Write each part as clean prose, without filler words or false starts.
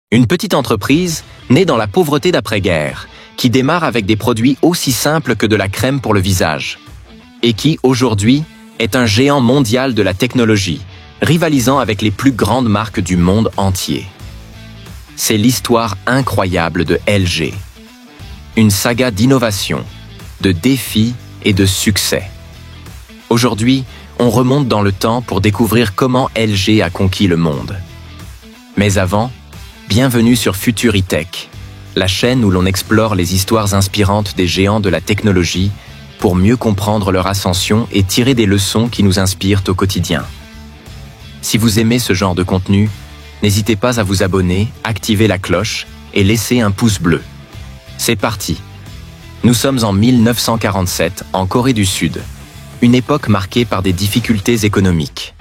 Une petite entreprise née dans la pauvreté d'après-guerre, qui démarre avec des produits aussi simples que de la crème pour le visage, et qui, aujourd'hui, est un géant mondial de la technologie, rivalisant avec les plus grandes marques du monde entier. C'est l'histoire incroyable de LG. Une saga d'innovation, de défis et de succès. Aujourd'hui, on remonte dans le temps pour découvrir comment LG a conquis le monde. Mais avant, bienvenue sur Futuritech, la chaîne où l'on explore les histoires inspirantes des géants de la technologie pour mieux comprendre leur ascension et tirer des leçons qui nous inspirent au quotidien. Si vous aimez ce genre de contenu, n'hésitez pas à vous abonner, activer la cloche et laisser un pouce bleu. C'est parti! Nous sommes en 1947, en Corée du Sud, une époque marquée par des difficultés économiques.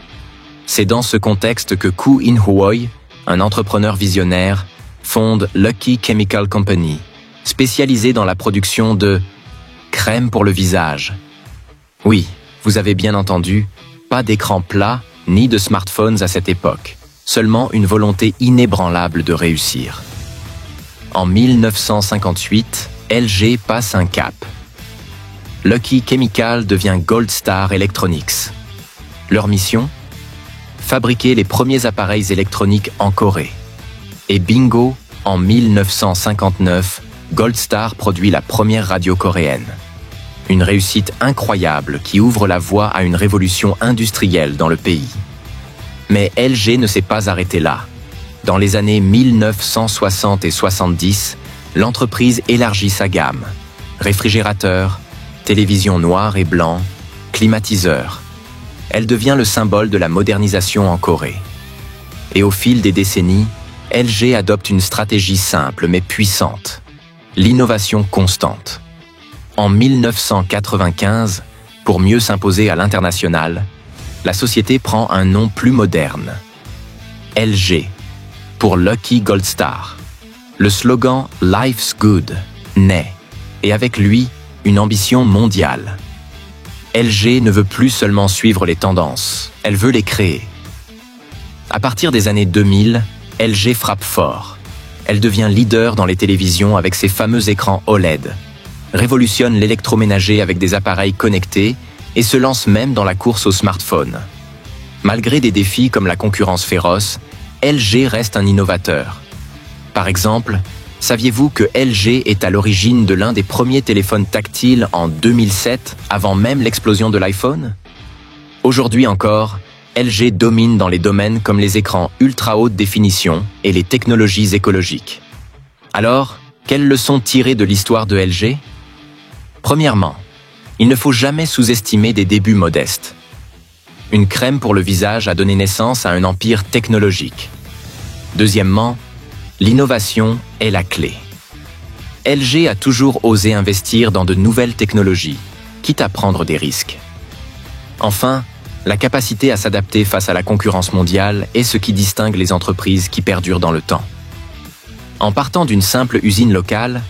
C'est dans ce contexte que Koo In-hwoy, un entrepreneur visionnaire, fonde Lucky Chemical Company, spécialisée dans la production de crème pour le visage. Oui, vous avez bien entendu, pas d'écran plat ni de smartphones à cette époque, seulement une volonté inébranlable de réussir. En 1958, LG passe un cap. Lucky Chemical devient Gold Star Electronics. Leur mission ? Fabriquer les premiers appareils électroniques en Corée. Et bingo, en 1959, Gold Star produit la première radio coréenne. Une réussite incroyable qui ouvre la voie à une révolution industrielle dans le pays. Mais LG ne s'est pas arrêté là. Dans les années 1960 et 70, l'entreprise élargit sa gamme. Réfrigérateurs, télévision noir et blanc, climatiseurs. Elle devient le symbole de la modernisation en Corée. Et au fil des décennies, LG adopte une stratégie simple mais puissante. L'innovation constante. En 1995, pour mieux s'imposer à l'international, la société prend un nom plus moderne. LG, pour Lucky Gold Star. Le slogan « Life's Good » naît, et avec lui, une ambition mondiale. LG ne veut plus seulement suivre les tendances, elle veut les créer. À partir des années 2000, LG frappe fort. Elle devient leader dans les télévisions avec ses fameux écrans OLED, révolutionne l'électroménager avec des appareils connectés et se lance même dans la course aux smartphones. Malgré des défis comme la concurrence féroce, LG reste un innovateur. Par exemple, saviez-vous que LG est à l'origine de l'un des premiers téléphones tactiles en 2007, avant même l'explosion de l'iPhone ? Aujourd'hui encore, LG domine dans les domaines comme les écrans ultra haute définition et les technologies écologiques. Alors, quelles leçons tirer de l'histoire de LG ? Premièrement, il ne faut jamais sous-estimer des débuts modestes. Une crème pour le visage a donné naissance à un empire technologique. Deuxièmement, l'innovation est la clé. LG a toujours osé investir dans de nouvelles technologies, quitte à prendre des risques. Enfin, la capacité à s'adapter face à la concurrence mondiale est ce qui distingue les entreprises qui perdurent dans le temps. En partant d'une simple usine locale,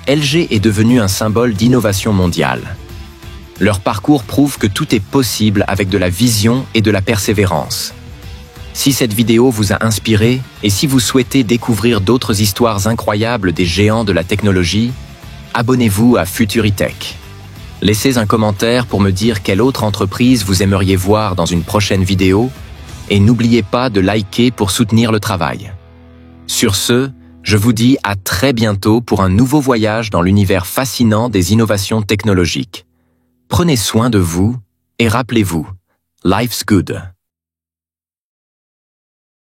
LG est devenu un symbole d'innovation mondiale. Leur parcours prouve que tout est possible avec de la vision et de la persévérance. Si cette vidéo vous a inspiré et si vous souhaitez découvrir d'autres histoires incroyables des géants de la technologie, abonnez-vous à Futuritech. Laissez un commentaire pour me dire quelle autre entreprise vous aimeriez voir dans une prochaine vidéo et n'oubliez pas de liker pour soutenir le travail. Sur ce, je vous dis à très bientôt pour un nouveau voyage dans l'univers fascinant des innovations technologiques. Prenez soin de vous et rappelez-vous, life's good.